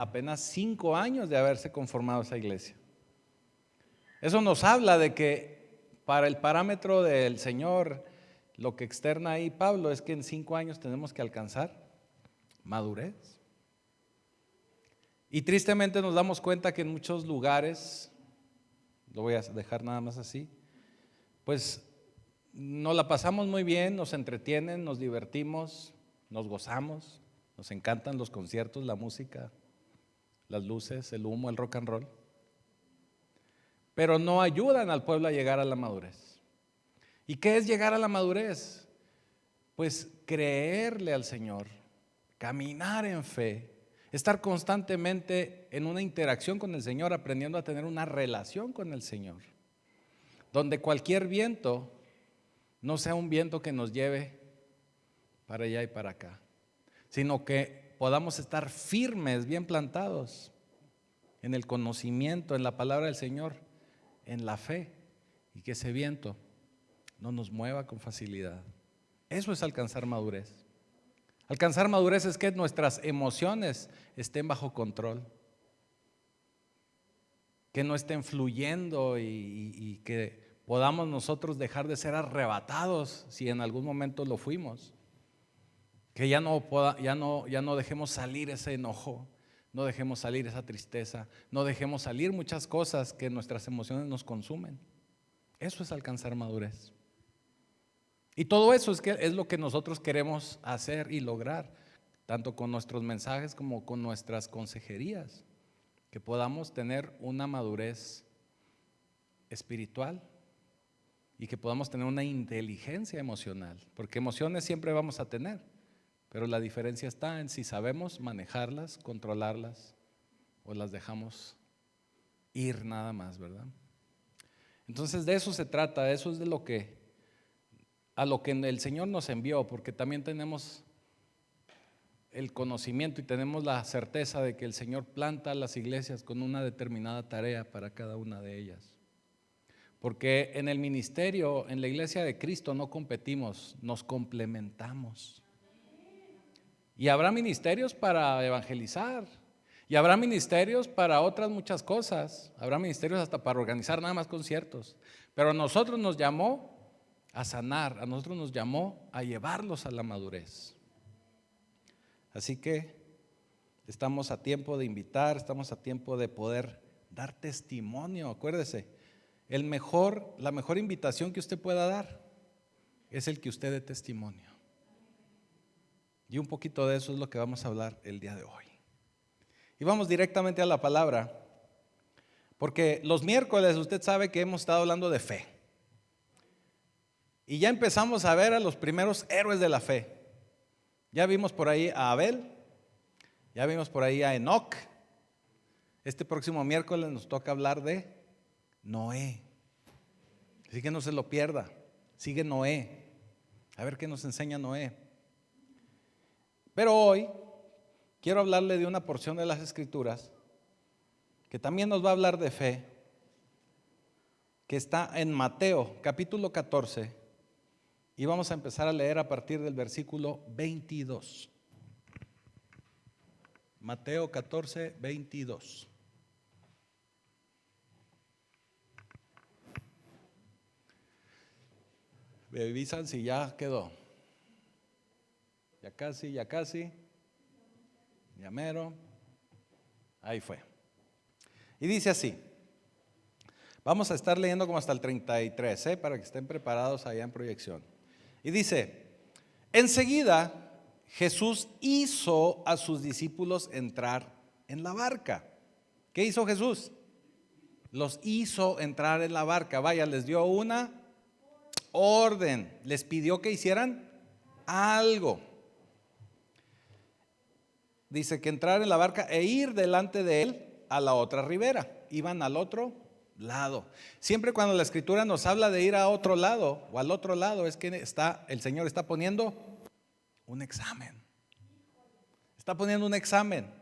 apenas 5 años de haberse conformado esa iglesia. Eso nos habla de que para el parámetro del Señor, lo que externa ahí Pablo es que en 5 años tenemos que alcanzar madurez. Y tristemente nos damos cuenta que en muchos lugares, lo voy a dejar nada más así, pues nos la pasamos muy bien, nos entretienen, nos divertimos, nos gozamos, nos encantan los conciertos, la música, las luces, el humo, el rock and roll, pero no ayudan al pueblo a llegar a la madurez. ¿Y qué es llegar a la madurez? Pues creerle al Señor, caminar en fe, estar constantemente en una interacción con el Señor, aprendiendo a tener una relación con el Señor, donde cualquier viento no sea un viento que nos lleve para allá y para acá, sino que podamos estar firmes, bien plantados en el conocimiento, en la palabra del Señor, en la fe, y que ese viento no nos mueva con facilidad. Eso es alcanzar madurez. Alcanzar madurez es que nuestras emociones estén bajo control, que no estén fluyendo y que podamos nosotros dejar de ser arrebatados si en algún momento lo fuimos. Que ya no dejemos salir ese enojo, no dejemos salir esa tristeza, no dejemos salir muchas cosas que nuestras emociones nos consumen. Eso es alcanzar madurez. Y todo eso es lo que nosotros queremos hacer y lograr, tanto con nuestros mensajes como con nuestras consejerías, que podamos tener una madurez espiritual y que podamos tener una inteligencia emocional, porque emociones siempre vamos a tener, pero la diferencia está en si sabemos manejarlas, controlarlas o las dejamos ir nada más, ¿verdad? Entonces de eso se trata, eso es de a lo que el Señor nos envió, porque también tenemos el conocimiento y tenemos la certeza de que el Señor planta las iglesias con una determinada tarea para cada una de ellas. Porque en el ministerio, en la iglesia de Cristo no competimos, nos complementamos. Y habrá ministerios para evangelizar, y habrá ministerios para otras muchas cosas, habrá ministerios hasta para organizar nada más conciertos, pero a nosotros nos llamó a sanar, a nosotros nos llamó a llevarlos a la madurez. Así que estamos a tiempo de invitar, estamos a tiempo de poder dar testimonio. Acuérdese, la mejor invitación que usted pueda dar es el que usted dé testimonio. Y un poquito de eso es lo que vamos a hablar el día de hoy. Y vamos directamente a la palabra, porque los miércoles usted sabe que hemos estado hablando de fe. Y ya empezamos a ver a los primeros héroes de la fe. Ya vimos por ahí a Abel, ya vimos por ahí a Enoc. Este próximo miércoles nos toca hablar de Noé. Así que no se lo pierda, sigue Noé. A ver qué nos enseña Noé. Pero hoy quiero hablarle de una porción de las Escrituras que también nos va a hablar de fe, que está en Mateo capítulo 14. Y vamos a empezar a leer a partir del versículo 22. Mateo 14, 22. Me avisan si ya quedó. Ya casi, ya mero. Ahí fue. Y dice así. Vamos a estar leyendo como hasta el 33, para que estén preparados allá en proyección. Y dice, enseguida Jesús hizo a sus discípulos entrar en la barca. ¿Qué hizo Jesús? Los hizo entrar en la barca. Vaya, les dio una orden. Les pidió que hicieran algo. Dice que entrar en la barca e ir delante de él a la otra ribera. Iban al otro lado. Siempre cuando la Escritura nos habla de ir a otro lado o al otro lado, es que el Señor está poniendo un examen. Está poniendo un examen.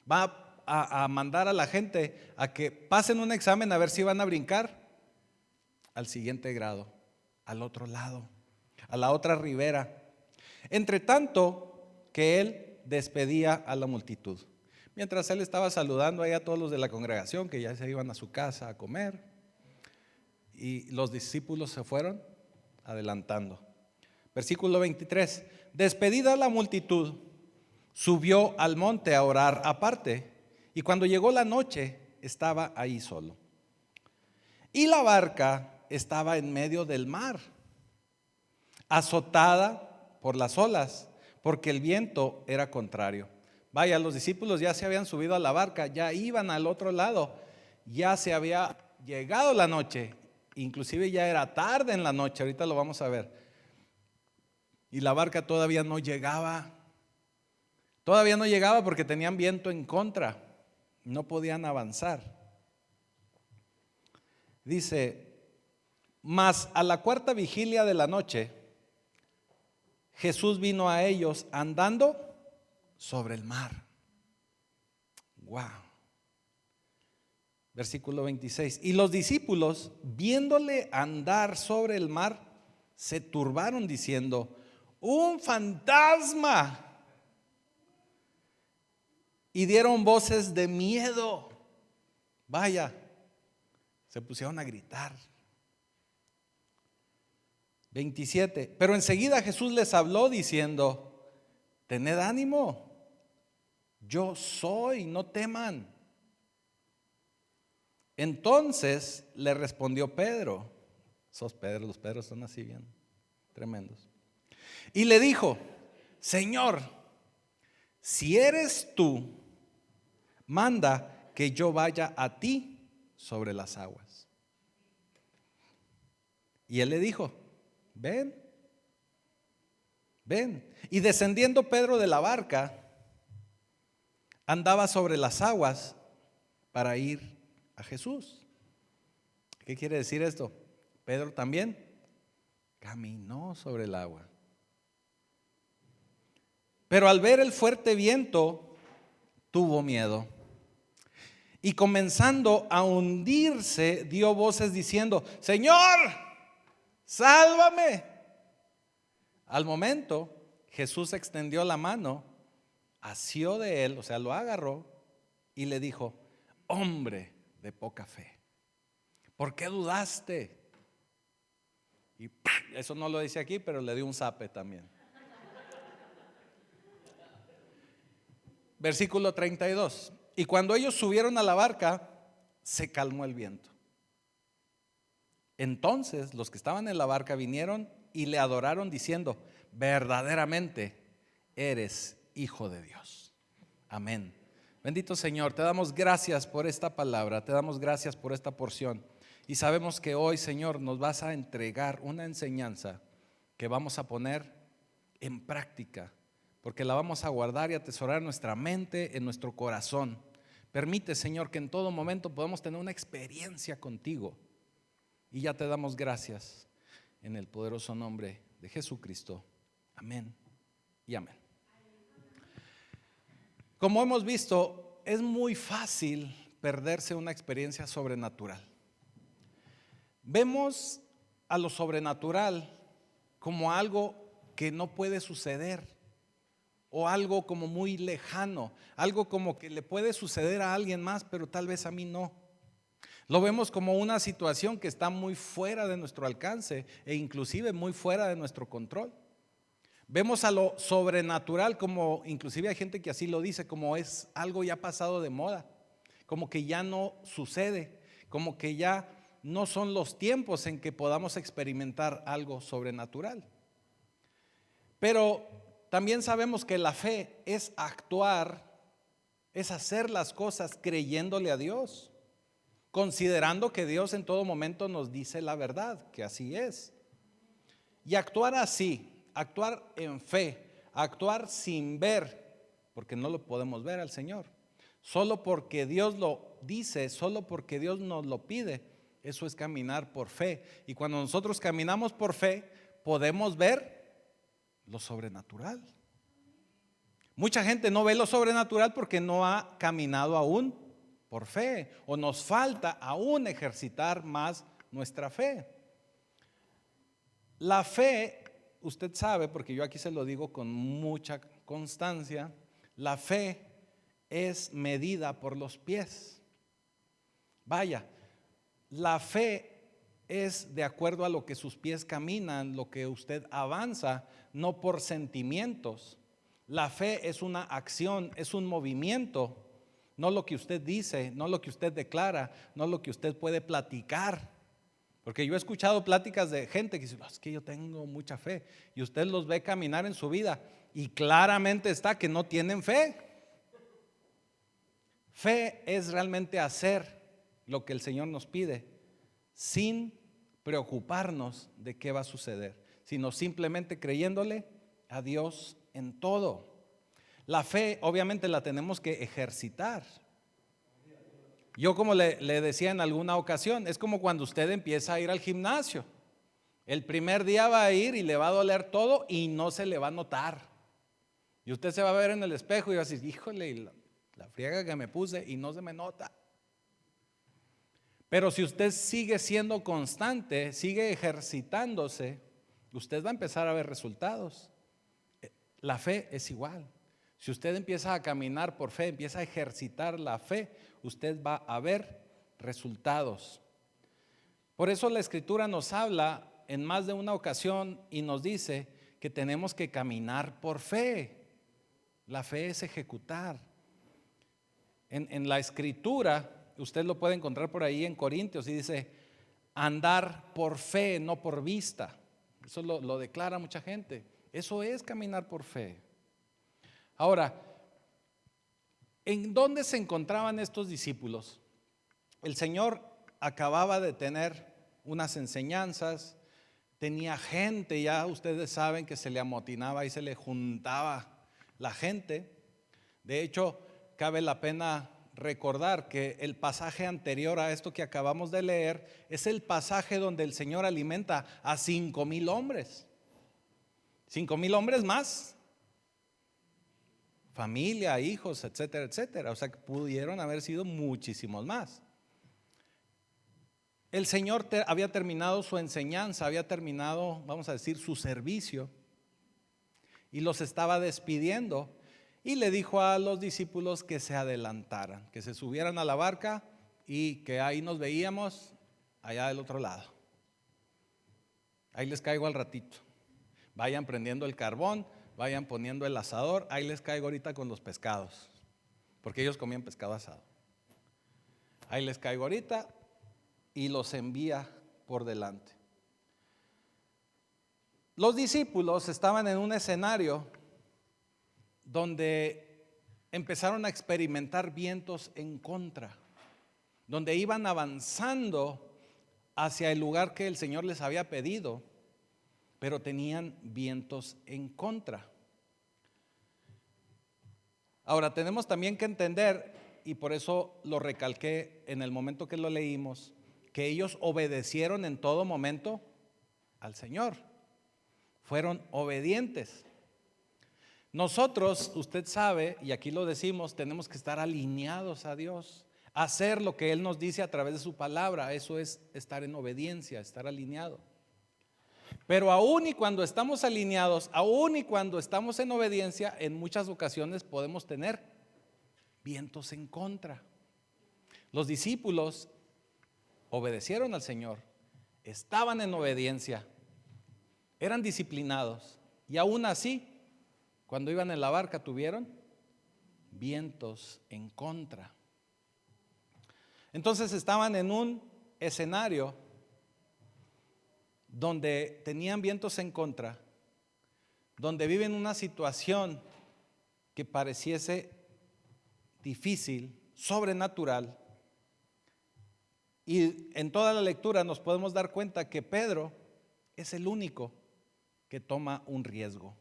Va a mandar a la gente a que pasen un examen a ver si van a brincar al siguiente grado, al otro lado, a la otra ribera. Entre tanto que él despedía a la multitud. Mientras él estaba saludando ahí a todos los de la congregación que ya se iban a su casa a comer, y los discípulos se fueron adelantando. Versículo 23. Despedida la multitud, subió al monte a orar aparte, y cuando llegó la noche estaba ahí solo. Y la barca estaba en medio del mar, azotada por las olas, porque el viento era contrario. Vaya, los discípulos ya se habían subido a la barca, ya iban al otro lado, ya se había llegado la noche, inclusive ya era tarde en la noche, ahorita lo vamos a ver. Y la barca todavía no llegaba porque tenían viento en contra, no podían avanzar. Dice, mas a la cuarta vigilia de la noche, Jesús vino a ellos andando sobre el mar. Wow. Versículo 26. Y los discípulos, viéndole andar sobre el mar, se turbaron diciendo, ¡un fantasma! Y dieron voces de miedo. Vaya, se pusieron a gritar. 27. Pero enseguida Jesús les habló diciendo, tened ánimo, yo soy, no teman. Entonces le respondió Pedro, los Pedros son así bien tremendos, y le dijo, Señor, si eres tú, manda que yo vaya a ti sobre las aguas. Y él le dijo, ven. Y descendiendo Pedro de la barca, andaba sobre las aguas para ir a Jesús. ¿Qué quiere decir esto? Pedro también caminó sobre el agua. Pero al ver el fuerte viento, tuvo miedo. Y comenzando a hundirse, dio voces diciendo, Señor, sálvame. Al momento, Jesús extendió la mano, asió de él, o sea, lo agarró y le dijo, hombre de poca fe, ¿por qué dudaste? Y eso no lo dice aquí, pero le dio un zape también. Versículo 32. Y cuando ellos subieron a la barca, se calmó el viento. Entonces los que estaban en la barca vinieron y le adoraron diciendo, verdaderamente eres Hijo de Dios. Amén. Bendito Señor, te damos gracias por esta palabra, te damos gracias por esta porción. Y sabemos que hoy, Señor, nos vas a entregar una enseñanza que vamos a poner en práctica, porque la vamos a guardar y atesorar en nuestra mente, en nuestro corazón. Permite, Señor, que en todo momento podamos tener una experiencia contigo. Y ya te damos gracias en el poderoso nombre de Jesucristo. Amén y amén. Como hemos visto, es muy fácil perderse una experiencia sobrenatural. Vemos a lo sobrenatural como algo que no puede suceder, o algo como muy lejano, algo como que le puede suceder a alguien más, pero tal vez a mí no. Lo vemos como una situación que está muy fuera de nuestro alcance e inclusive muy fuera de nuestro control. Vemos a lo sobrenatural como, inclusive hay gente que así lo dice, como es algo ya pasado de moda, como que ya no sucede, como que ya no son los tiempos en que podamos experimentar algo sobrenatural. Pero también sabemos que la fe es actuar, es hacer las cosas creyéndole a Dios, considerando que Dios en todo momento nos dice la verdad, que así es. Y actuar así, actuar en fe, actuar sin ver, porque no lo podemos ver al Señor, solo porque Dios lo dice, solo porque Dios nos lo pide, eso es caminar por fe. Y cuando nosotros caminamos por fe, podemos ver lo sobrenatural. Mucha gente no ve lo sobrenatural porque no ha caminado aún por fe, o nos falta aún ejercitar más nuestra fe. La fe, usted sabe, porque yo aquí se lo digo con mucha constancia, la fe es medida por los pies. Vaya, la fe es de acuerdo a lo que sus pies caminan, lo que usted avanza, no por sentimientos. La fe es una acción, es un movimiento, no lo que usted dice, no lo que usted declara, no lo que usted puede platicar. Porque yo he escuchado pláticas de gente que dice, es que yo tengo mucha fe, y usted los ve caminar en su vida y claramente está que no tienen fe. Fe es realmente hacer lo que el Señor nos pide sin preocuparnos de qué va a suceder, sino simplemente creyéndole a Dios en todo. La fe obviamente la tenemos que ejercitar. Yo, como le decía en alguna ocasión, es como cuando usted empieza a ir al gimnasio. El primer día va a ir y le va a doler todo y no se le va a notar. Y usted se va a ver en el espejo y va a decir, híjole, la friega que me puse, y no se me nota. Pero si usted sigue siendo constante, sigue ejercitándose, usted va a empezar a ver resultados. La fe es igual. Si usted empieza a caminar por fe, empieza a ejercitar la fe, usted va a ver resultados. Por eso la Escritura nos habla en más de una ocasión y nos dice que tenemos que caminar por fe. La fe es ejecutar. En la Escritura, usted lo puede encontrar por ahí en Corintios, y dice, andar por fe, no por vista. Eso lo declara mucha gente. Eso es caminar por fe. Ahora, ¿en dónde se encontraban estos discípulos? El Señor acababa de tener unas enseñanzas, tenía gente, ya ustedes saben que se le amotinaba y se le juntaba la gente. De hecho, cabe la pena recordar que el pasaje anterior a esto que acabamos de leer es el pasaje donde el Señor alimenta a 5,000 hombres. 5,000 hombres más familia, hijos, etcétera, etcétera. O sea que pudieron haber sido muchísimos más. El Señor había terminado su enseñanza, había terminado, vamos a decir, su servicio, y los estaba despidiendo, y le dijo a los discípulos que se adelantaran, que se subieran a la barca y que ahí nos veíamos allá del otro lado. Ahí les caigo al ratito. Vayan prendiendo el carbón, vayan poniendo el asador, ahí les caigo ahorita con los pescados, porque ellos comían pescado asado. Ahí les caigo ahorita, y los envía por delante. Los discípulos estaban en un escenario donde empezaron a experimentar vientos en contra, donde iban avanzando hacia el lugar que el Señor les había pedido, pero tenían vientos en contra. Ahora, tenemos también que entender, y por eso lo recalqué en el momento que lo leímos, que ellos obedecieron en todo momento al Señor. Fueron obedientes. Nosotros, usted sabe, y aquí lo decimos, tenemos que estar alineados a Dios, hacer lo que Él nos dice a través de su palabra. Eso es estar en obediencia, estar alineado. Pero aún y cuando estamos alineados, aún y cuando estamos en obediencia, en muchas ocasiones podemos tener vientos en contra. Los discípulos obedecieron al Señor, estaban en obediencia, eran disciplinados, y aún así, cuando iban en la barca, tuvieron vientos en contra. Entonces estaban en un escenario donde tenían vientos en contra, donde viven una situación que pareciese difícil, sobrenatural. Y en toda la lectura nos podemos dar cuenta que Pedro es el único que toma un riesgo.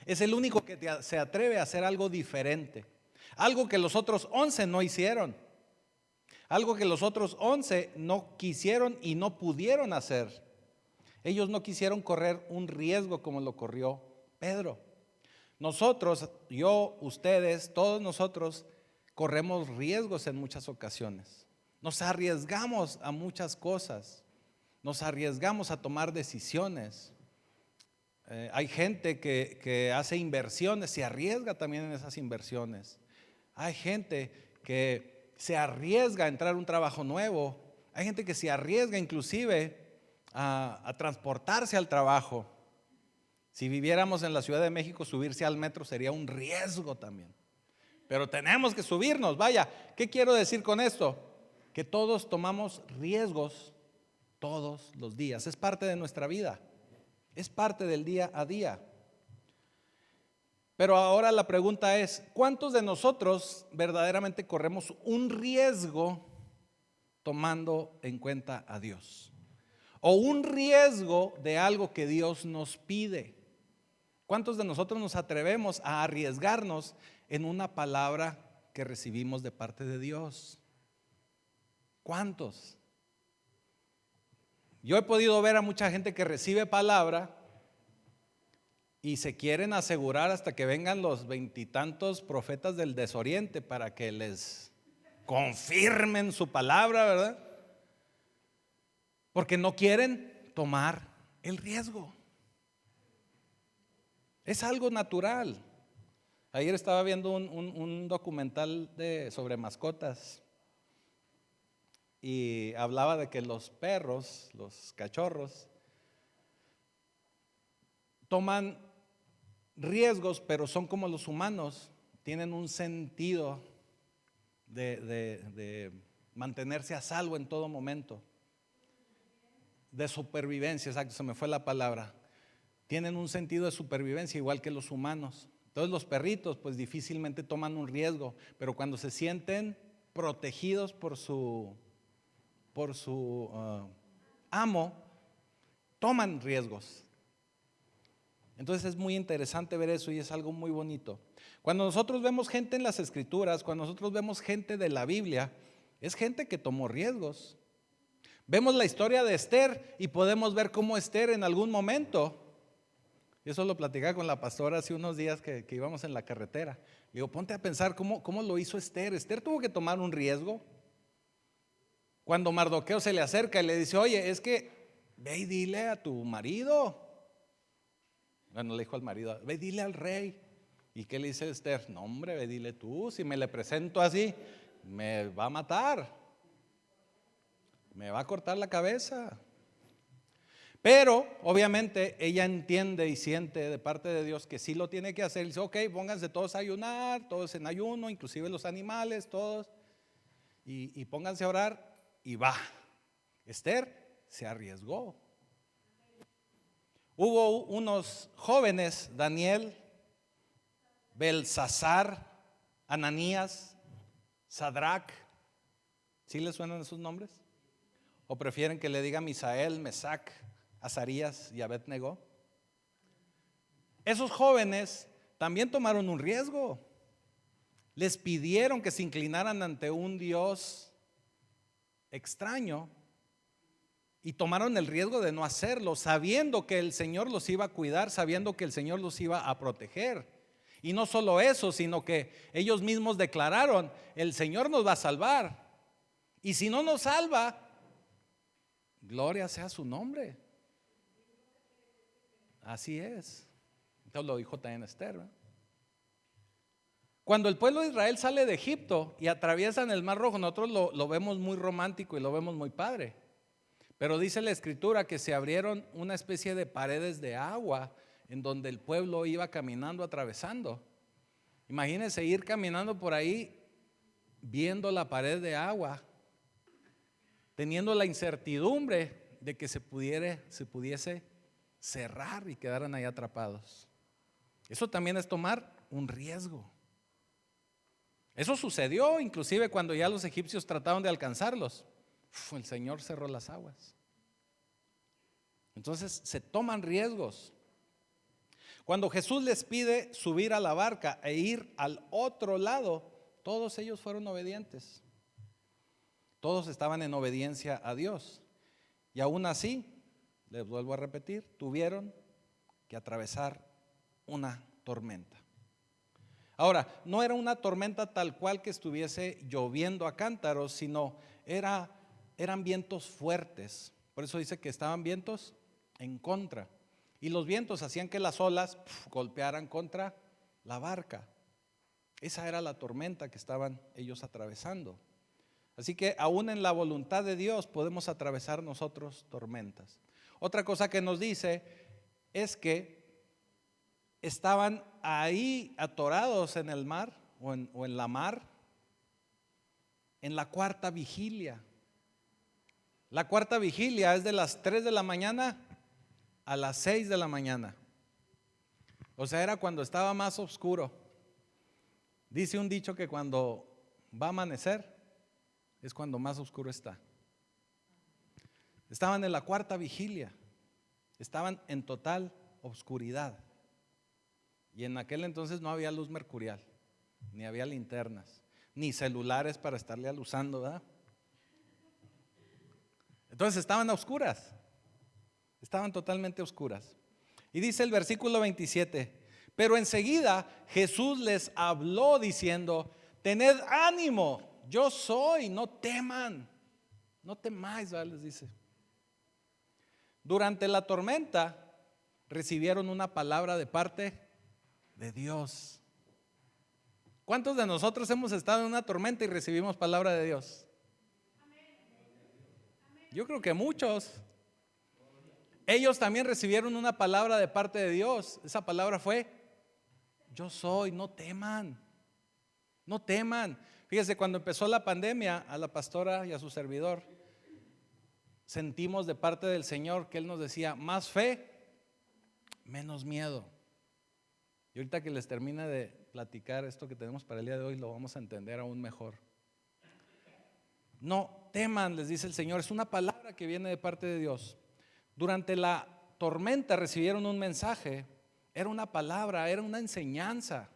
Es el único que se atreve a hacer algo diferente, algo que los otros 11 no hicieron, algo que los otros 11 no quisieron y no pudieron hacer. Ellos no quisieron correr un riesgo como lo corrió Pedro. Nosotros, yo, ustedes, todos nosotros corremos riesgos en muchas ocasiones. Nos arriesgamos a muchas cosas, nos arriesgamos a tomar decisiones. Hay gente que hace inversiones, se arriesga también en esas inversiones. Hay gente que se arriesga a entrar a un trabajo nuevo. Hay gente que se arriesga inclusive a transportarse al trabajo. Si viviéramos en la Ciudad de México, subirse al metro sería un riesgo también. Pero tenemos que subirnos. Vaya, ¿qué quiero decir con esto? Que todos tomamos riesgos todos los días. Es parte de nuestra vida. Es parte del día a día. Pero ahora la pregunta es, ¿cuántos de nosotros verdaderamente corremos un riesgo tomando en cuenta a Dios? O un riesgo de algo que Dios nos pide. ¿Cuántos de nosotros nos atrevemos a arriesgarnos en una palabra que recibimos de parte de Dios? ¿Cuántos? Yo he podido ver a mucha gente que recibe palabra y se quieren asegurar hasta que vengan los 20 y tantos profetas del desoriente para que les confirmen su palabra, ¿verdad? Porque no quieren tomar el riesgo. Es algo natural. Ayer estaba viendo un documental sobre mascotas y hablaba de que los perros, los cachorros, toman riesgos, pero son como los humanos, tienen un sentido de mantenerse a salvo en todo momento. De supervivencia, exacto, se me fue la palabra. Tienen un sentido de supervivencia igual que los humanos. Entonces los perritos pues difícilmente toman un riesgo, pero cuando se sienten protegidos por su amo, toman riesgos. Entonces es muy interesante ver eso y es algo muy bonito. Cuando nosotros vemos gente en las Escrituras, cuando nosotros vemos gente de la Biblia, es gente que tomó riesgos. Vemos la historia de Esther y podemos ver cómo Esther en algún momento, y eso lo platicaba con la pastora hace unos días que íbamos en la carretera. Le digo, ponte a pensar cómo lo hizo Esther. Esther tuvo que tomar un riesgo. Cuando Mardoqueo se le acerca y le dice, oye, es que ve y dile a tu marido. Bueno, le dijo al marido, ve y dile al rey. ¿Y qué le dice Esther? No, hombre, ve, dile tú, si me le presento así, me va a matar. Me va a cortar la cabeza. Pero obviamente ella entiende y siente de parte de Dios que sí lo tiene que hacer. Dice, ok, pónganse todos a ayunar, todos en ayuno, inclusive los animales, todos. Y pónganse a orar y va. Esther se arriesgó. Hubo unos jóvenes, Daniel, Belsasar, Ananías, Sadrach. ¿Sí les suenan esos nombres? ¿O prefieren que le diga Misael, Mesac, Azarías y Abednego? Esos jóvenes también tomaron un riesgo. Les pidieron que se inclinaran ante un Dios extraño y tomaron el riesgo de no hacerlo, sabiendo que el Señor los iba a cuidar, sabiendo que el Señor los iba a proteger. Y no solo eso, sino que ellos mismos declararon, el Señor nos va a salvar. Y si no nos salva, gloria sea su nombre. Así es. Entonces lo dijo también Esther, ¿verdad? Cuando el pueblo de Israel sale de Egipto y atraviesan el Mar Rojo, nosotros lo vemos muy romántico y lo vemos muy padre. Pero dice la Escritura que se abrieron una especie de paredes de agua en donde el pueblo iba caminando, atravesando. Imagínense ir caminando por ahí, viendo la pared de agua, teniendo la incertidumbre de que se pudiese cerrar y quedaran ahí atrapados. Eso también es tomar un riesgo. Eso sucedió inclusive cuando ya los egipcios trataron de alcanzarlos. El Señor cerró las aguas. Entonces se toman riesgos. Cuando Jesús les pide subir a la barca e ir al otro lado, todos ellos fueron obedientes. Todos estaban en obediencia a Dios. Y aún así, les vuelvo a repetir, tuvieron que atravesar una tormenta. Ahora, no era una tormenta tal cual que estuviese lloviendo a cántaros, sino eran vientos fuertes. Por eso dice que estaban vientos en contra. Y los vientos hacían que las olas golpearan contra la barca. Esa era la tormenta que estaban ellos atravesando. Así que aún en la voluntad de Dios podemos atravesar nosotros tormentas. Otra cosa que nos dice es que estaban ahí atorados en el mar o en la mar en la cuarta vigilia. La cuarta vigilia es de las 3 de la mañana a las 6 de la mañana. O sea, era cuando estaba más oscuro. Dice un dicho que cuando va a amanecer es cuando más oscuro está. Estaban en la cuarta vigilia. Estaban en total oscuridad. Y en aquel entonces no había luz mercurial, ni había linternas, ni celulares para estarle alusando, ¿verdad? Entonces estaban a oscuras. Estaban totalmente oscuras. Y dice el versículo 27, pero enseguida Jesús les habló diciendo, tened ánimo, yo soy, no teman, no temáis, ¿verdad? Les dice. Durante la tormenta recibieron una palabra de parte de Dios. ¿Cuántos de nosotros hemos estado en una tormenta y recibimos palabra de Dios? Yo creo que muchos. Ellos también recibieron una palabra de parte de Dios. Esa palabra fue, yo soy, no teman, no teman. Fíjese, cuando empezó la pandemia, a la pastora y a su servidor, sentimos de parte del Señor que Él nos decía, más fe, menos miedo. Y ahorita que les termine de platicar esto que tenemos para el día de hoy, lo vamos a entender aún mejor. No teman, les dice el Señor, es una palabra que viene de parte de Dios. Durante la tormenta recibieron un mensaje, era una palabra, era una enseñanza.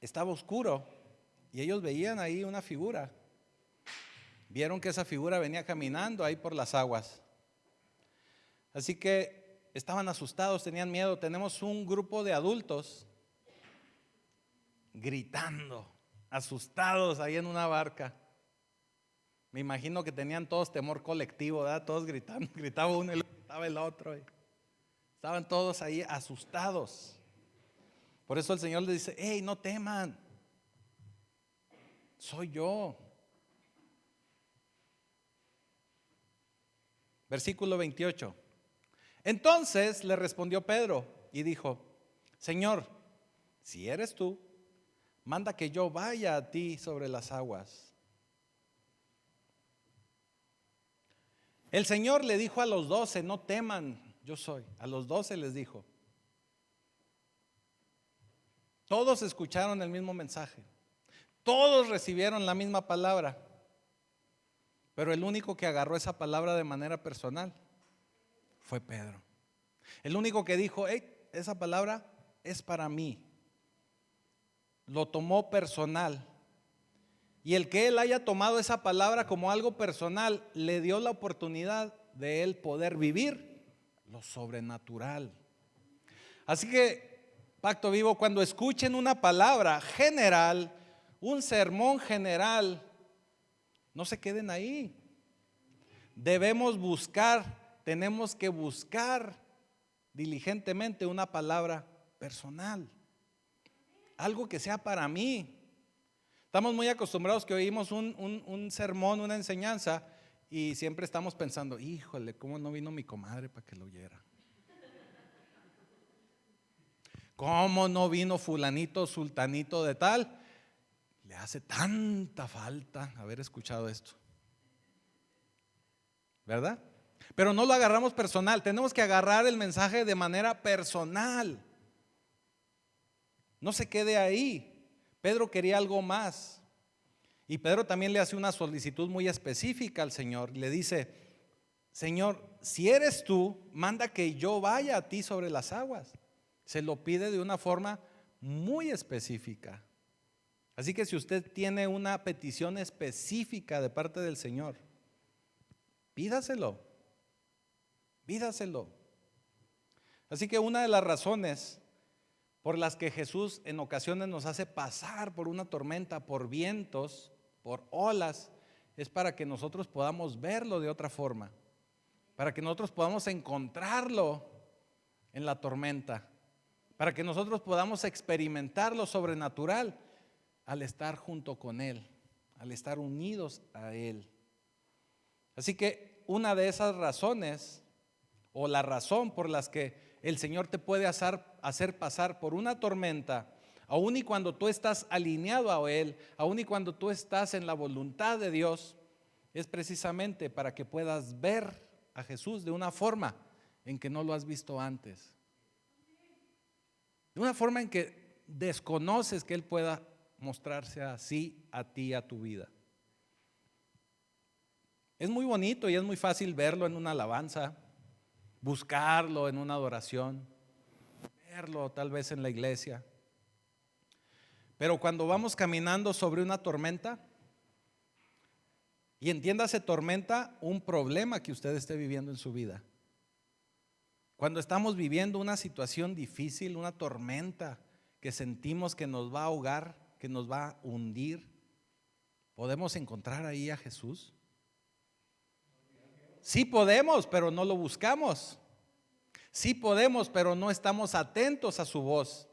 Estaba oscuro y ellos veían ahí una figura. Vieron que esa figura venía caminando ahí por las aguas. Así que estaban asustados, tenían miedo. Tenemos un grupo de adultos gritando, asustados ahí en una barca. Me imagino que tenían todos temor colectivo, ¿verdad? Todos gritando, gritaba uno y gritaba el otro. Estaban todos ahí asustados. Por eso el Señor les dice, hey, no teman, soy yo. Versículo 28. Entonces le respondió Pedro y dijo, Señor, si eres tú, manda que yo vaya a ti sobre las aguas. El Señor le dijo a los 12, no teman, yo soy. A los 12 les dijo. Todos escucharon el mismo mensaje. Todos recibieron la misma palabra. Pero el único que agarró esa palabra de manera personal fue Pedro. El único que dijo, hey, esa palabra es para mí. Lo tomó personal. Y el que él haya tomado esa palabra como algo personal, le dio la oportunidad de él poder vivir lo sobrenatural. Así que, Pacto Vivo, cuando escuchen una palabra general, un sermón general, no se queden ahí. Debemos buscar, tenemos que buscar diligentemente una palabra personal. Algo que sea para mí. Estamos muy acostumbrados que oímos un sermón, una enseñanza, y siempre estamos pensando, híjole, ¿cómo no vino mi comadre para que lo oyera? ¿Cómo no vino fulanito, sultanito de tal? Le hace tanta falta haber escuchado esto, ¿verdad? Pero no lo agarramos personal, tenemos que agarrar el mensaje de manera personal. No se quede ahí. Pedro quería algo más. Y Pedro también le hace una solicitud muy específica al Señor. Le dice, Señor, si eres tú, manda que yo vaya a ti sobre las aguas. Se lo pide de una forma muy específica. Así que si usted tiene una petición específica de parte del Señor, pídaselo. Pídaselo. Así que una de las razones por las que Jesús en ocasiones nos hace pasar por una tormenta, por vientos, por olas, es para que nosotros podamos verlo de otra forma, para que nosotros podamos encontrarlo en la tormenta, para que nosotros podamos experimentar lo sobrenatural al estar junto con Él, al estar unidos a Él. Así que una de esas razones, o la razón por las que el Señor te puede hacer pasar por una tormenta, aun y cuando tú estás alineado a Él, aun y cuando tú estás en la voluntad de Dios, es precisamente para que puedas ver a Jesús de una forma en que no lo has visto antes. De una forma en que desconoces que Él pueda mostrarse así a ti, a tu vida. Es muy bonito y es muy fácil verlo en una alabanza, buscarlo en una adoración, verlo tal vez en la iglesia. Pero cuando vamos caminando sobre una tormenta, y entiéndase tormenta, un problema que usted esté viviendo en su vida. Cuando estamos viviendo una situación difícil, una tormenta que sentimos que nos va a ahogar, que nos va a hundir, ¿podemos encontrar ahí a Jesús? Sí podemos, pero no lo buscamos. Sí podemos, pero no estamos atentos a su voz.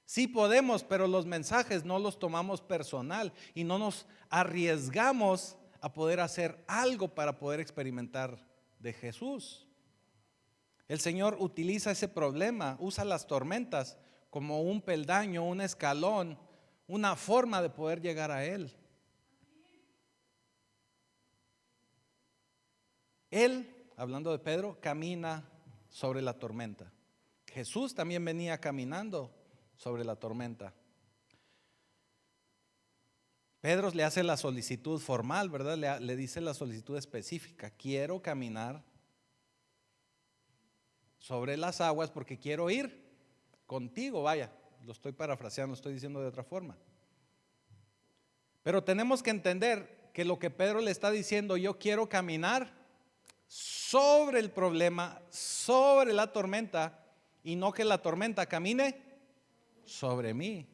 Sí podemos, pero los mensajes no los tomamos personal y no nos arriesgamos a poder hacer algo para poder experimentar de Jesús. El Señor utiliza ese problema, usa las tormentas como un peldaño, un escalón, una forma de poder llegar a Él. Él, hablando de Pedro, camina sobre la tormenta. Jesús también venía caminando sobre la tormenta. Pedro le hace la solicitud formal, ¿verdad? Le dice la solicitud específica. Quiero caminar sobre las aguas porque quiero ir contigo. Vaya, lo estoy parafraseando, lo estoy diciendo de otra forma. Pero tenemos que entender que lo que Pedro le está diciendo, yo quiero caminar sobre el problema, sobre la tormenta, y no que la tormenta camine sobre mí.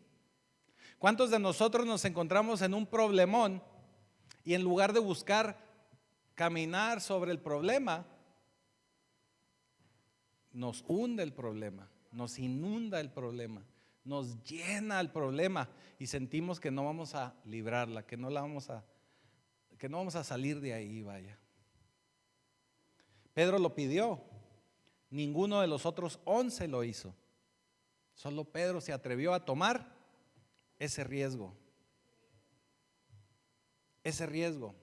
¿Cuántos de nosotros nos encontramos en un problemón y en lugar de buscar caminar sobre el problema, nos hunde el problema, nos inunda el problema, nos llena el problema y sentimos que no vamos a librarla, que no vamos a salir de ahí, vaya? Pedro lo pidió, ninguno de los otros 11 lo hizo. Solo Pedro se atrevió a tomar ese riesgo. Ese riesgo.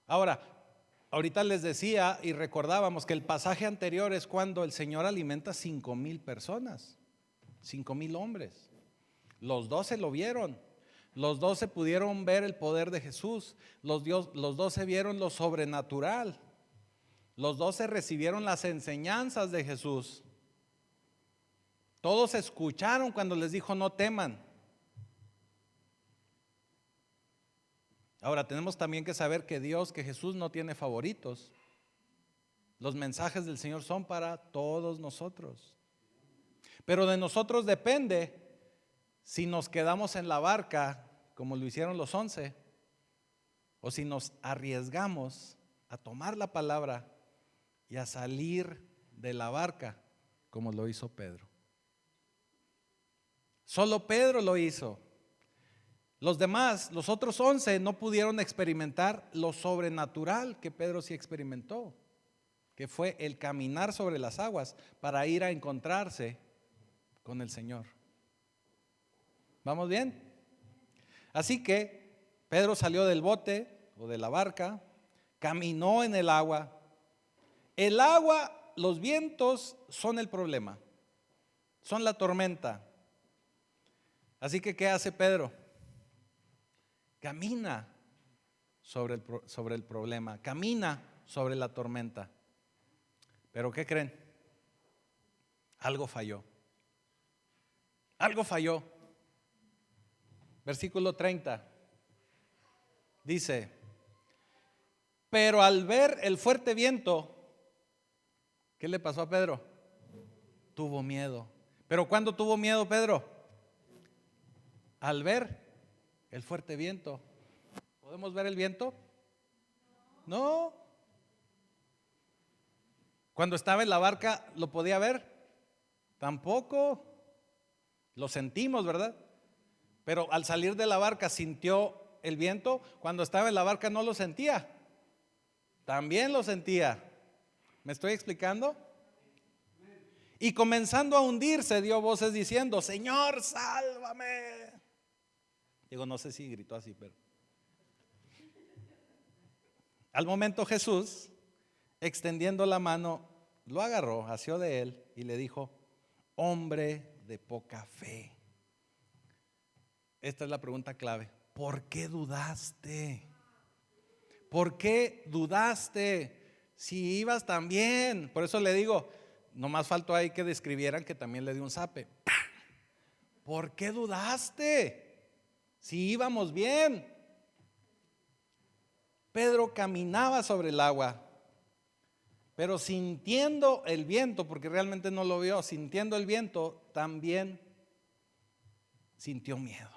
Ahora, ahorita les decía y recordábamos que el pasaje anterior es cuando el Señor alimenta 5,000 personas, 5,000 hombres. Los 12 lo vieron. Los 12 pudieron ver el poder de Jesús. Los 12 vieron lo sobrenatural. Los 12 recibieron las enseñanzas de Jesús. Todos escucharon cuando les dijo no teman. Ahora tenemos también que saber que Jesús no tiene favoritos. Los mensajes del Señor son para todos nosotros. Pero de nosotros depende si nos quedamos en la barca como lo hicieron los 11 o si nos arriesgamos a tomar la palabra y a salir de la barca como lo hizo Pedro. Solo Pedro lo hizo. Los demás, los otros 11 no pudieron experimentar lo sobrenatural que Pedro sí experimentó, que fue el caminar sobre las aguas para ir a encontrarse con el Señor. ¿Vamos bien? Así que Pedro salió del bote o de la barca, caminó en el agua. El agua, los vientos son el problema, son la tormenta. Así que ¿qué hace Pedro? Camina sobre el problema, camina sobre la tormenta. Pero ¿qué creen? Algo falló. Algo falló. Versículo 30 dice: pero al ver el fuerte viento, ¿qué le pasó a Pedro? Tuvo miedo. ¿Pero cuándo tuvo miedo Pedro? Al ver el fuerte viento. ¿Podemos ver el viento? No. Cuando estaba en la barca, ¿lo podía ver? Tampoco. Lo sentimos, ¿verdad? Pero al salir de la barca sintió el viento. Cuando estaba en la barca no lo sentía. También lo sentía. ¿Me estoy explicando? Y comenzando a hundirse dio voces diciendo: Señor, sálvame. Digo, no sé si gritó así, pero al momento Jesús, extendiendo la mano, lo agarró, asió de él y le dijo: hombre de poca fe. Esta es la pregunta clave. ¿Por qué dudaste? ¿Por qué dudaste? Si ibas tan bien. Por eso le digo, nomás faltó ahí que describieran que también le dio un zape. ¿Por qué dudaste? Si íbamos bien. Pedro caminaba sobre el agua, pero sintiendo el viento, porque realmente no lo vio, sintiendo el viento, también sintió miedo.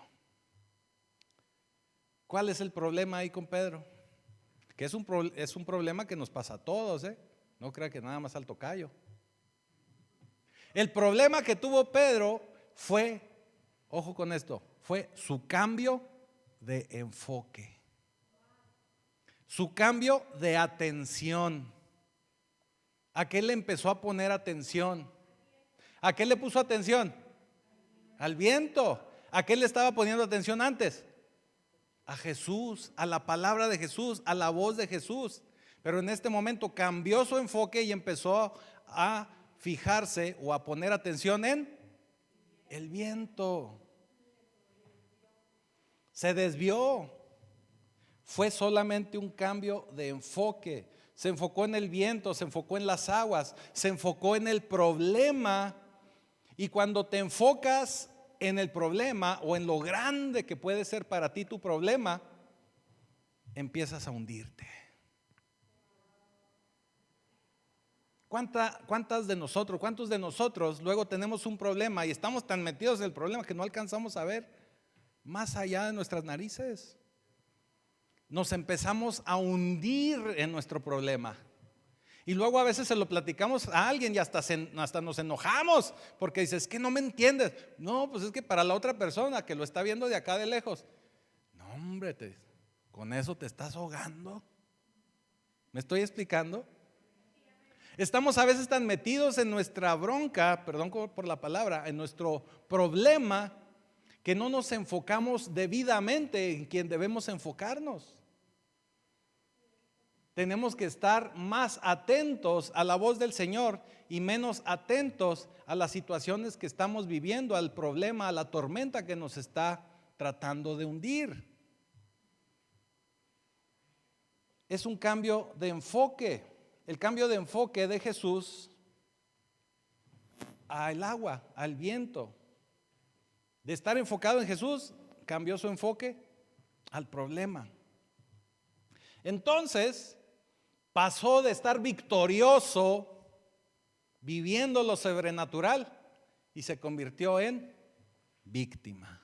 ¿Cuál es el problema ahí con Pedro? Que es un problema que nos pasa a todos, ¿eh? No crea que nada más al tocayo. El problema que tuvo Pedro fue, ojo con esto, fue su cambio de enfoque, su cambio de atención. ¿A qué le empezó a poner atención? ¿A qué le puso atención? Al viento. ¿A qué le estaba poniendo atención antes? A Jesús, a la palabra de Jesús, a la voz de Jesús. Pero en este momento cambió su enfoque y empezó a fijarse o a poner atención en el viento. Se desvió. Fue solamente un cambio de enfoque. Se enfocó en el viento, se enfocó en las aguas, se enfocó en el problema. Y cuando te enfocas en el problema o en lo grande que puede ser para ti tu problema, empiezas a hundirte. ¿Cuántos de nosotros luego tenemos un problema y estamos tan metidos en el problema que no alcanzamos a ver más allá de nuestras narices? Nos empezamos a hundir en nuestro problema. Y luego a veces se lo platicamos a alguien y hasta nos enojamos porque dices: es que no me entiendes. No, pues es que para la otra persona que lo está viendo de acá de lejos, no hombre, con eso te estás ahogando. ¿Me estoy explicando? Estamos a veces tan metidos en nuestra bronca, perdón por la palabra, en nuestro problema, que no nos enfocamos debidamente en quien debemos enfocarnos. Tenemos que estar más atentos a la voz del Señor y menos atentos a las situaciones que estamos viviendo, al problema, a la tormenta que nos está tratando de hundir. Es un cambio de enfoque. El cambio de enfoque de Jesús al agua, al viento. De estar enfocado en Jesús, cambió su enfoque al problema. Entonces, pasó de estar victorioso, viviendo lo sobrenatural, y se convirtió en víctima.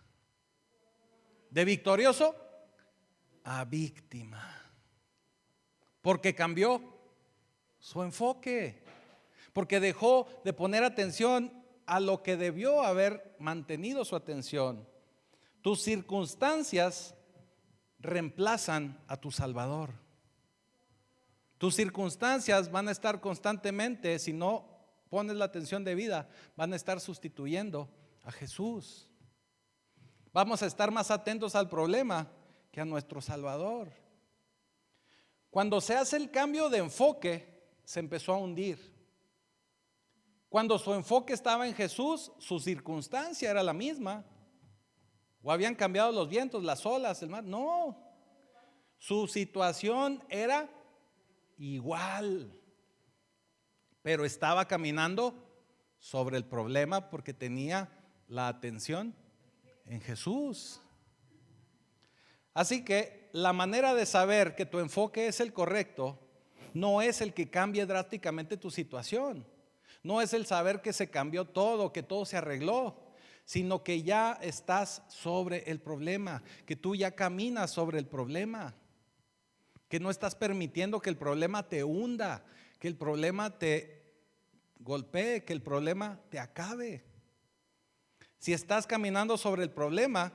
De victorioso a víctima. Porque cambió su enfoque. Porque dejó de poner atención a lo que debió haber mantenido su atención. Tus circunstancias reemplazan a tu Salvador. Tus circunstancias van a estar constantemente, si no pones la atención debida, van a estar sustituyendo a Jesús. Vamos a estar más atentos al problema que a nuestro Salvador. Cuando se hace el cambio de enfoque, se empezó a hundir. Cuando su enfoque estaba en Jesús, su circunstancia era la misma. ¿O habían cambiado los vientos, las olas, el mar? No, su situación era igual, pero estaba caminando sobre el problema porque tenía la atención en Jesús. Así que la manera de saber que tu enfoque es el correcto no es el que cambie drásticamente tu situación, no es el saber que se cambió todo, que todo se arregló, sino que ya estás sobre el problema, que tú ya caminas sobre el problema, que no estás permitiendo que el problema te hunda, que el problema te golpee, que el problema te acabe. Si estás caminando sobre el problema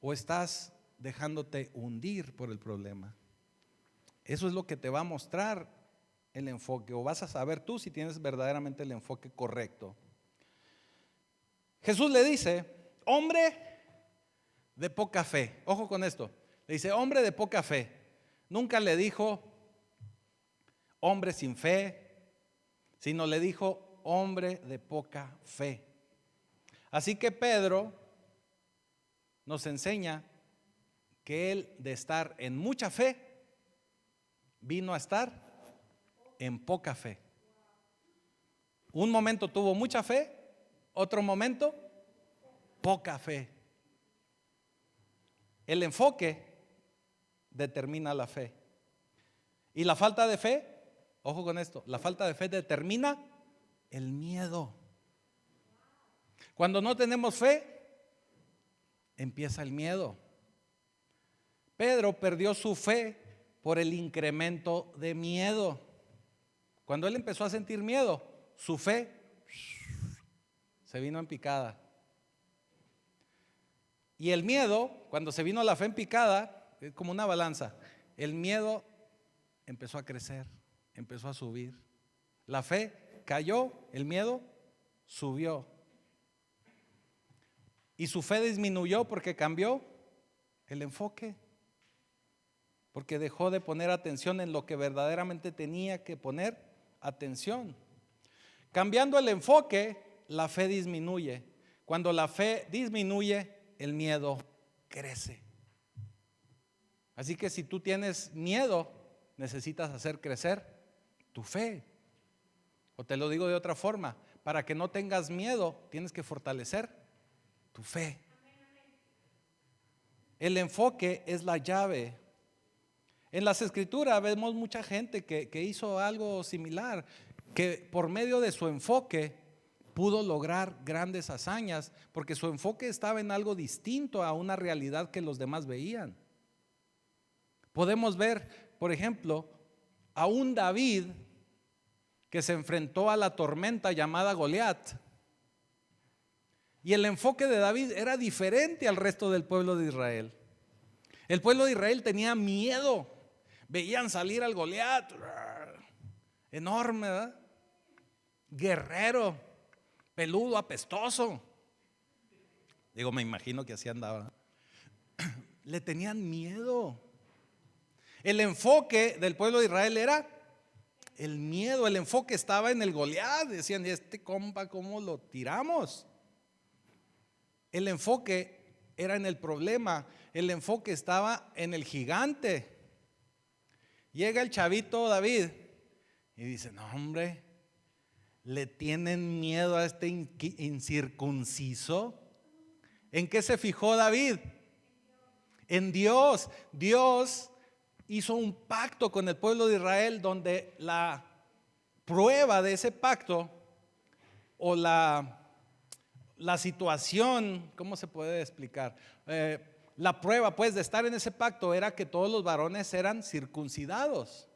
o estás dejándote hundir por el problema. Eso es lo que te va a mostrar el enfoque, o vas a saber tú si tienes verdaderamente el enfoque correcto. Jesús le dice, hombre de poca fe. Ojo con esto. Le dice, hombre de poca fe. Nunca le dijo hombre sin fe, sino le dijo hombre de poca fe. Así que Pedro nos enseña que él, de estar en mucha fe, vino a estar en poca fe. Un momento tuvo mucha fe, otro momento poca fe. El enfoque determina la fe. Y la falta de fe, ojo con esto, la falta de fe determina el miedo. Cuando no tenemos fe, empieza el miedo. Pedro perdió su fe por el incremento de miedo. Cuando él empezó a sentir miedo, su fe se vino en picada. Y el miedo, cuando se vino la fe en picada, es como una balanza. El miedo empezó a crecer, empezó a subir. La fe cayó, el miedo subió. Y su fe disminuyó porque cambió el enfoque. Porque dejó de poner atención en lo que verdaderamente tenía que poner atención. Cambiando el enfoque, la fe disminuye. Cuando la fe disminuye, el miedo crece. Así que si tú tienes miedo, necesitas hacer crecer tu fe. O te lo digo de otra forma, para que no tengas miedo, tienes que fortalecer tu fe. El enfoque es la llave. En las escrituras vemos mucha gente que hizo algo similar, que por medio de su enfoque pudo lograr grandes hazañas, porque su enfoque estaba en algo distinto a una realidad que los demás veían. Podemos ver, por ejemplo, a un David que se enfrentó a la tormenta llamada Goliat. Y el enfoque de David era diferente al resto del pueblo de Israel. El pueblo de Israel tenía miedo. Veían salir al Goliat, enorme, ¿verdad? Guerrero, peludo, apestoso. Digo, me imagino que así andaba. Le tenían miedo. El enfoque del pueblo de Israel era el miedo. El enfoque estaba en el Goliat. Decían, este compa, ¿cómo lo tiramos? El enfoque era en el problema. El enfoque estaba en el gigante. Llega el chavito David y dice, no hombre, le tienen miedo a este incircunciso. ¿En qué se fijó David? En Dios. Dios hizo un pacto con el pueblo de Israel, donde la prueba de ese pacto, o la situación, ¿cómo se puede explicar? La prueba pues de estar en ese pacto era que todos los varones eran circuncidados.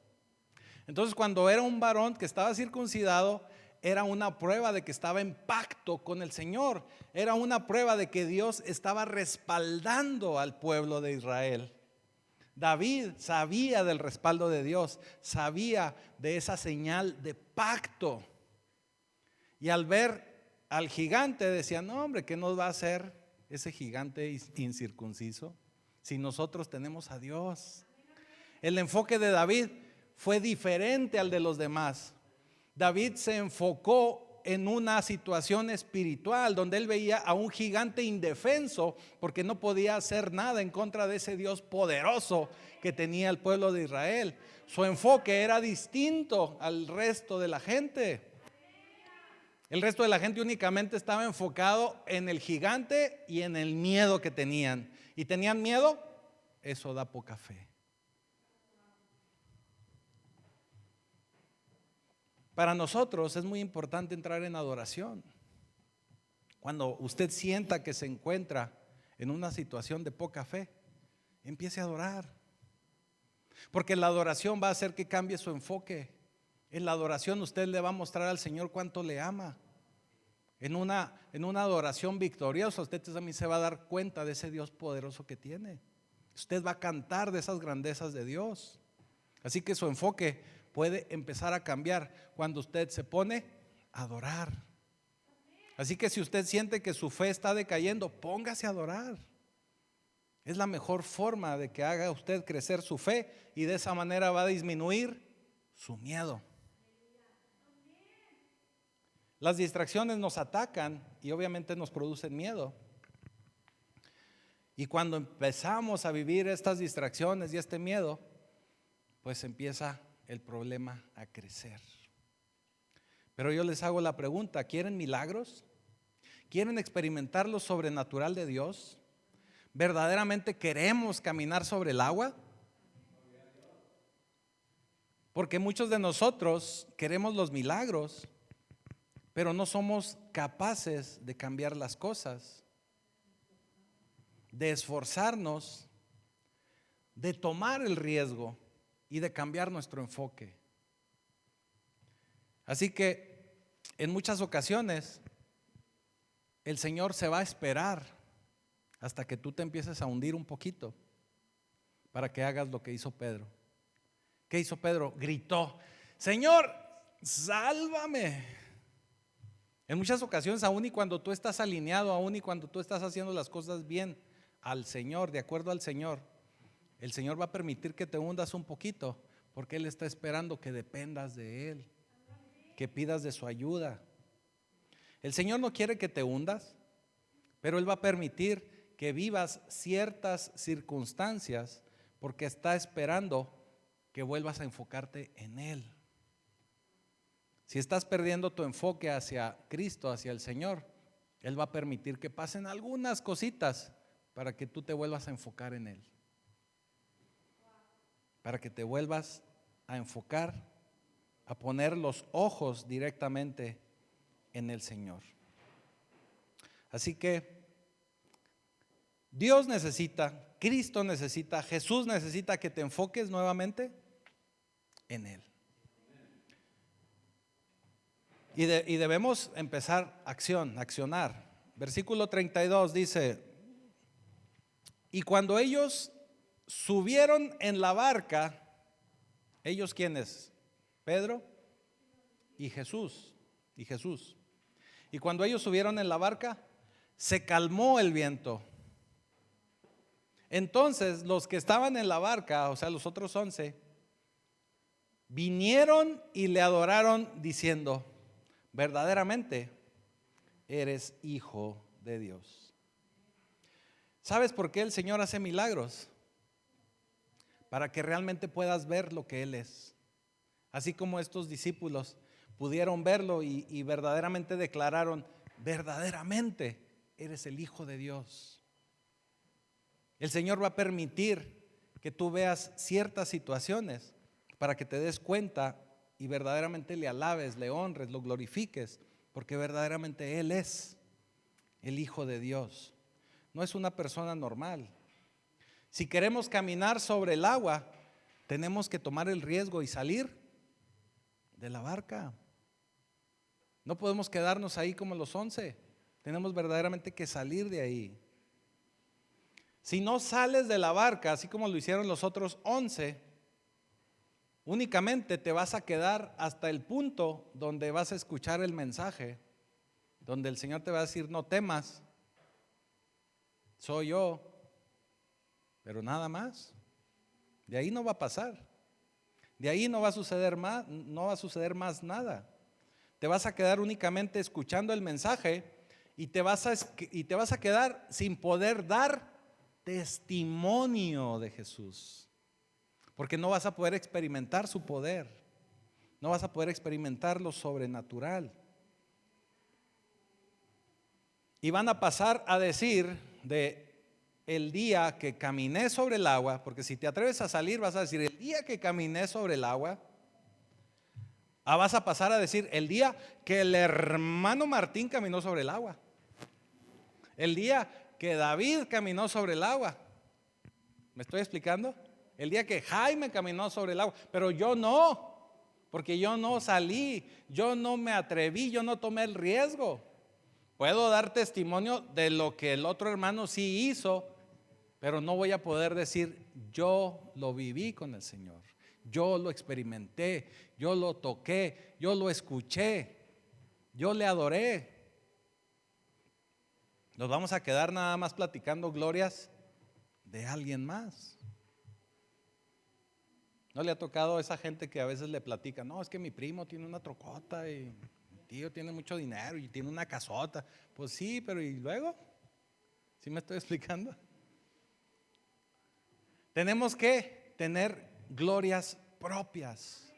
Entonces, cuando era un varón que estaba circuncidado, era una prueba de que estaba en pacto con el Señor. Era una prueba de que Dios estaba respaldando al pueblo de Israel. David sabía del respaldo de Dios, sabía de esa señal de pacto. Y al ver al gigante decía, no hombre, ¿qué nos va a hacer ese gigante incircunciso si nosotros tenemos a Dios? El enfoque de David fue diferente al de los demás. David se enfocó en una situación espiritual donde él veía a un gigante indefenso, porque no podía hacer nada en contra de ese Dios poderoso que tenía el pueblo de Israel. Su enfoque era distinto al resto de la gente. El resto de la gente únicamente estaba enfocado en el gigante y en el miedo que tenían. ¿Y tenían miedo? Eso da poca fe. Para nosotros es muy importante entrar en adoración. Cuando usted sienta que se encuentra en una situación de poca fe, empiece a adorar. Porque la adoración va a hacer que cambie su enfoque. En la adoración usted le va a mostrar al Señor cuánto le ama. En una adoración victoriosa usted también se va a dar cuenta de ese Dios poderoso que tiene. Usted va a cantar de esas grandezas de Dios. Así que su enfoque puede empezar a cambiar cuando usted se pone a adorar. Así que si usted siente que su fe está decayendo, póngase a adorar. Es la mejor forma de que haga usted crecer su fe, y de esa manera va a disminuir su miedo. Las distracciones nos atacan y obviamente nos producen miedo. Y cuando empezamos a vivir estas distracciones y este miedo, pues empieza el problema a crecer. Pero yo les hago la pregunta: ¿quieren milagros? ¿Quieren experimentar lo sobrenatural de Dios? ¿Verdaderamente queremos caminar sobre el agua? Porque muchos de nosotros queremos los milagros, pero no somos capaces de cambiar las cosas, de esforzarnos, de tomar el riesgo y de cambiar nuestro enfoque. Así que en muchas ocasiones el Señor se va a esperar hasta que tú te empieces a hundir un poquito para que hagas lo que hizo Pedro. ¿Qué hizo Pedro? Gritó: Señor, sálvame. En muchas ocasiones, aun y cuando tú estás alineado, aun y cuando tú estás haciendo las cosas bien al Señor, de acuerdo al Señor, el Señor va a permitir que te hundas un poquito, porque Él está esperando que dependas de Él, que pidas de su ayuda. El Señor no quiere que te hundas, pero Él va a permitir que vivas ciertas circunstancias, porque está esperando que vuelvas a enfocarte en Él. Si estás perdiendo tu enfoque hacia Cristo, hacia el Señor, Él va a permitir que pasen algunas cositas para que tú te vuelvas a enfocar en Él. Para que te vuelvas a enfocar, a poner los ojos directamente en el Señor. Así que Dios necesita, Cristo necesita, Jesús necesita que te enfoques nuevamente en Él. Y debemos empezar accionar. Versículo 32 dice: y cuando ellos subieron en la barca, ¿ellos quiénes? Pedro y Jesús. Y cuando ellos subieron en la barca, se calmó el viento. Entonces los que estaban en la barca, o sea los otros 11, vinieron y le adoraron diciendo: verdaderamente eres hijo de Dios. ¿Sabes por qué el Señor hace milagros? Para que realmente puedas ver lo que Él es. Así como estos discípulos pudieron verlo y verdaderamente declararon: verdaderamente eres el Hijo de Dios. El Señor va a permitir que tú veas ciertas situaciones para que te des cuenta y verdaderamente le alabes, le honres, lo glorifiques, porque verdaderamente Él es el Hijo de Dios. No es una persona normal. Si queremos caminar sobre el agua, tenemos que tomar el riesgo y salir de la barca. No podemos quedarnos ahí como los 11. Tenemos verdaderamente que salir de ahí. Si no sales de la barca, así como lo hicieron los otros 11, únicamente te vas a quedar hasta el punto donde vas a escuchar el mensaje, donde el Señor te va a decir: no temas, soy yo. Pero nada más. De ahí no va a pasar. De ahí no va a suceder más nada. Te vas a quedar únicamente escuchando el mensaje y te vas a quedar sin poder dar testimonio de Jesús. Porque no vas a poder experimentar su poder. No vas a poder experimentar lo sobrenatural. Y van a pasar a decir de el día que caminé sobre el agua, porque si te atreves a salir vas a decir: el día que caminé sobre el agua. Vas a pasar a decir: el día que el hermano Martín caminó sobre el agua. El día que David caminó sobre el agua. ¿Me estoy explicando? El día que Jaime caminó sobre el agua, pero yo no, porque yo no salí, yo no me atreví, yo no tomé el riesgo. Puedo dar testimonio de lo que el otro hermano sí hizo, pero no voy a poder decir yo lo viví con el Señor, yo lo experimenté, yo lo toqué, yo lo escuché, yo le adoré. Nos vamos a quedar nada más platicando glorias de alguien más. ¿No le ha tocado a esa gente que a veces le platica? No, es que mi primo tiene una trocota y mi tío tiene mucho dinero y tiene una casota. Pues sí, pero ¿y luego? ¿Sí me estoy explicando? Tenemos que tener glorias propias,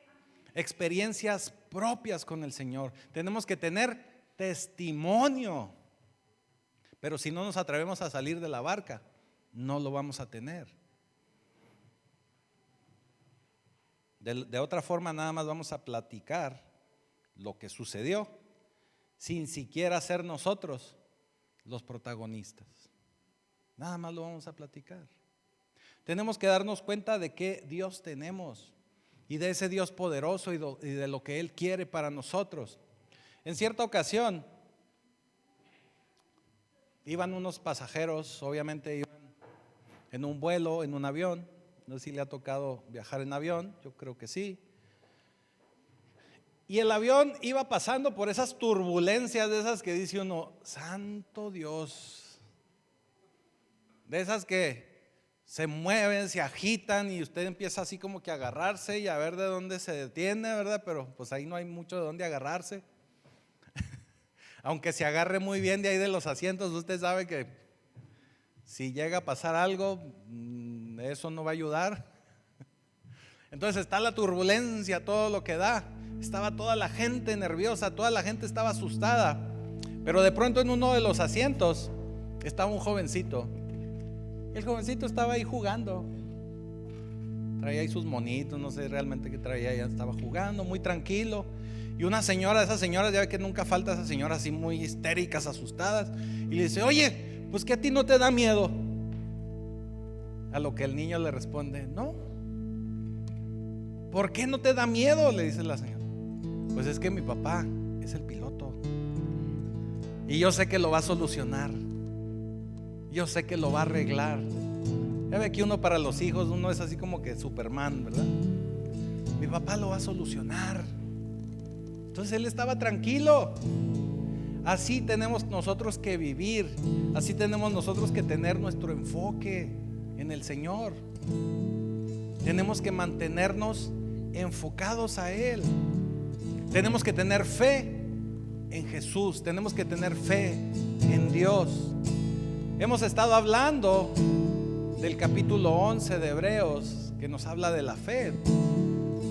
experiencias propias con el Señor. Tenemos que tener testimonio. Pero si no nos atrevemos a salir de la barca, no lo vamos a tener. De otra forma, nada más vamos a platicar lo que sucedió, sin siquiera ser nosotros los protagonistas. Nada más lo vamos a platicar. Tenemos que darnos cuenta de qué Dios tenemos y de ese Dios poderoso y de lo que Él quiere para nosotros. En cierta ocasión, iban unos pasajeros, obviamente iban en un vuelo, en un avión. No sé si le ha tocado viajar en avión, yo creo que sí. Y el avión iba pasando por esas turbulencias de esas que dice uno, santo Dios, de esas que se mueven, se agitan y usted empieza así como que a agarrarse y a ver de dónde se detiene, ¿verdad? Pero pues ahí no hay mucho de dónde agarrarse. Aunque se agarre muy bien de ahí de los asientos, usted sabe que si llega a pasar algo, eso no va a ayudar. Entonces está la turbulencia, todo lo que da. Estaba toda la gente nerviosa, toda la gente estaba asustada. Pero de pronto en uno de los asientos estaba un jovencito. El jovencito estaba ahí jugando. Traía ahí sus monitos, no sé realmente qué traía, ya estaba jugando, muy tranquilo. Y una señora, esas señoras, ya ve que nunca falta esas señoras así muy histéricas, asustadas. Y le dice, oye, pues que a ti no te da miedo. A lo que el niño le responde, no. ¿Por qué no te da miedo? Le dice la señora. Pues es que mi papá es el piloto y yo sé que lo va a solucionar. Yo sé que lo va a arreglar. Ya ve que uno para los hijos, uno es así como que Superman, ¿verdad? Mi papá lo va a solucionar. Entonces él estaba tranquilo. Así tenemos nosotros que vivir. Así tenemos nosotros que tener nuestro enfoque en el Señor. Tenemos que mantenernos enfocados a Él. Tenemos que tener fe en Jesús. Tenemos que tener fe en Dios. Hemos estado hablando del capítulo 11 de Hebreos, que nos habla de la fe.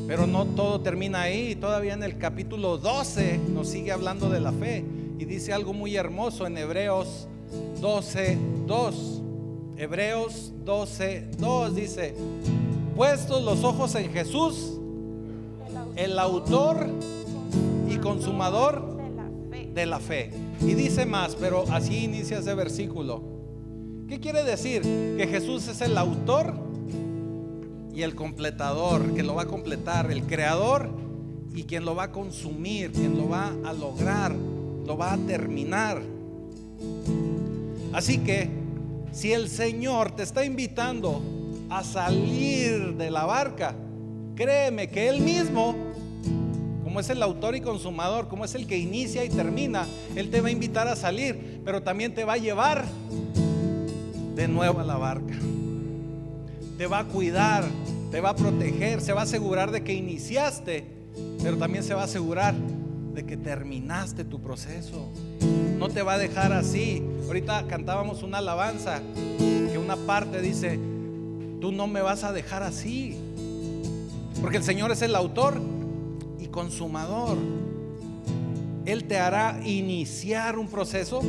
Pero no todo termina ahí. Todavía en el capítulo 12 nos sigue hablando de la fe. Y dice algo muy hermoso en Hebreos 12:2. Hebreos 12:2 dice: puestos los ojos en Jesús, el autor y consumador de la fe. Y dice más, pero así inicia ese versículo. ¿Qué quiere decir? Que Jesús es el autor y el completador, que lo va a completar, el creador y quien lo va a consumir, quien lo va a lograr, lo va a terminar. Así que si el Señor te está invitando a salir de la barca, créeme que Él mismo, como es el autor y consumador, como es el que inicia y termina, Él te va a invitar a salir, pero también te va a llevar de nuevo a la barca. Te va a cuidar, te va a proteger, se va a asegurar de que iniciaste, pero también se va a asegurar de que terminaste tu proceso. No te va a dejar así. Ahorita cantábamos una alabanza que una parte dice: tú no me vas a dejar así, porque el Señor es el autor y consumador. Él te hará iniciar un proceso,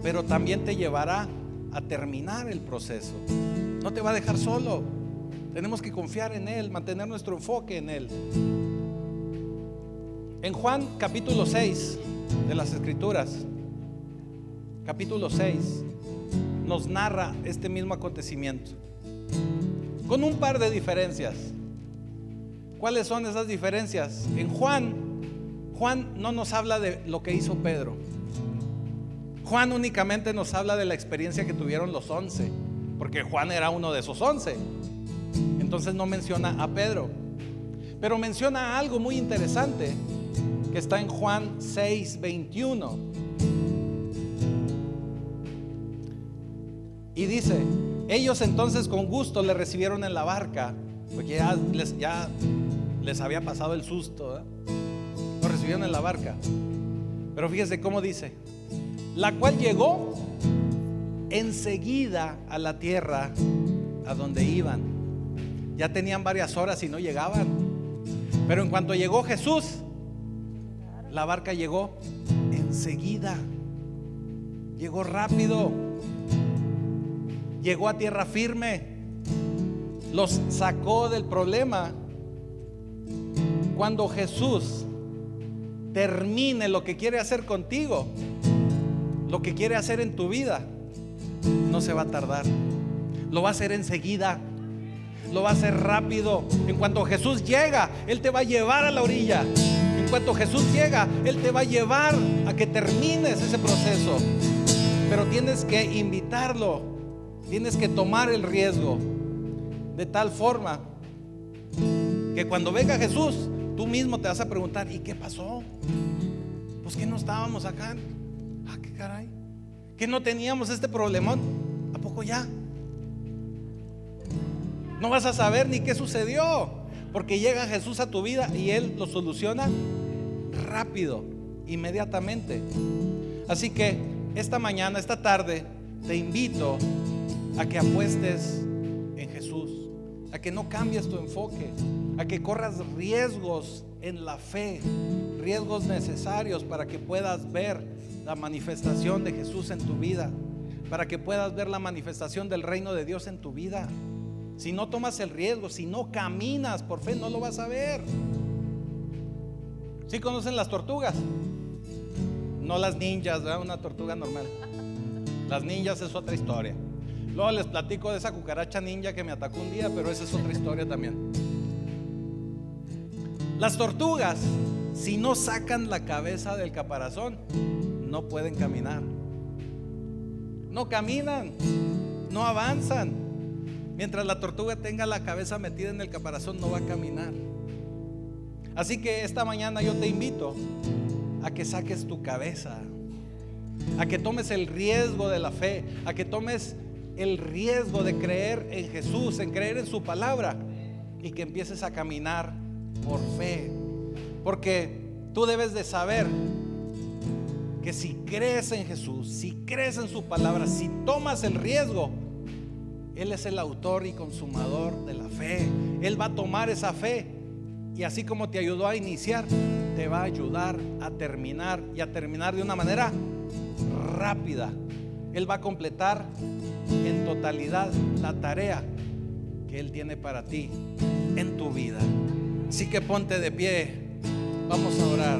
pero también te llevará a terminar el proceso. No te va a dejar solo. Tenemos que confiar en Él, mantener nuestro enfoque en Él. En Juan capítulo 6 de las Escrituras, capítulo 6, nos narra este mismo acontecimiento, con un par de diferencias. ¿Cuáles son esas diferencias? En Juan no nos habla de lo que hizo Pedro. Juan únicamente nos habla de la experiencia que tuvieron los 11, porque Juan era uno de esos 11. Entonces no menciona a Pedro, pero menciona algo muy interesante que está en Juan 6:21. Y dice: ellos entonces con gusto le recibieron en la barca, porque ya les había pasado el susto, ¿eh? Lo recibieron en la barca. Pero fíjese cómo dice: la cual llegó enseguida a la tierra a donde iban. Ya tenían varias horas y no llegaban, pero en cuanto llegó Jesús, la barca llegó enseguida. Llegó rápido. Llegó a tierra firme. Los sacó del problema. Cuando Jesús termine lo que quiere hacer contigo, lo que quiere hacer en tu vida, no se va a tardar. Lo va a hacer enseguida. Lo va a hacer rápido. En cuanto Jesús llega, Él te va a llevar a la orilla. En cuanto Jesús llega, Él te va a llevar a que termines ese proceso. Pero tienes que invitarlo. Tienes que tomar el riesgo, de tal forma que cuando venga Jesús, tú mismo te vas a preguntar: ¿y qué pasó? Pues que no estábamos acá. Ah, qué caray, que no teníamos este problemón. ¿A poco ya? No vas a saber ni qué sucedió, porque llega Jesús a tu vida y Él lo soluciona rápido, inmediatamente. Así que esta mañana, esta tarde, te invito a que apuestes en Jesús, a que no cambies tu enfoque, a que corras riesgos en la fe, riesgos necesarios para que puedas ver la manifestación de Jesús en tu vida, para que puedas ver la manifestación del reino de Dios en tu vida. Si no tomas el riesgo, si no caminas por fe, no lo vas a ver. ¿Sí conocen las tortugas? No las ninjas, ¿verdad? Una tortuga normal. Las ninjas es otra historia. Luego les platico de esa cucaracha ninja que me atacó un día, pero esa es otra historia también. Las tortugas, si no sacan la cabeza del caparazón, no pueden caminar. No caminan, no avanzan. Mientras la tortuga tenga la cabeza metida en el caparazón, no va a caminar. Así que esta mañana yo te invito a que saques tu cabeza, a que tomes el riesgo de la fe, a que tomes el riesgo de creer en Jesús, en creer en su palabra, y que empieces a caminar por fe. Porque tú debes de saber que si crees en Jesús, si crees en su palabra, si tomas el riesgo, Él es el autor y consumador de la fe. Él va a tomar esa fe y así como te ayudó a iniciar, te va a ayudar a terminar, y a terminar de una manera rápida. Él va a completar en totalidad la tarea que Él tiene para ti en tu vida. Así que ponte de pie, vamos a orar.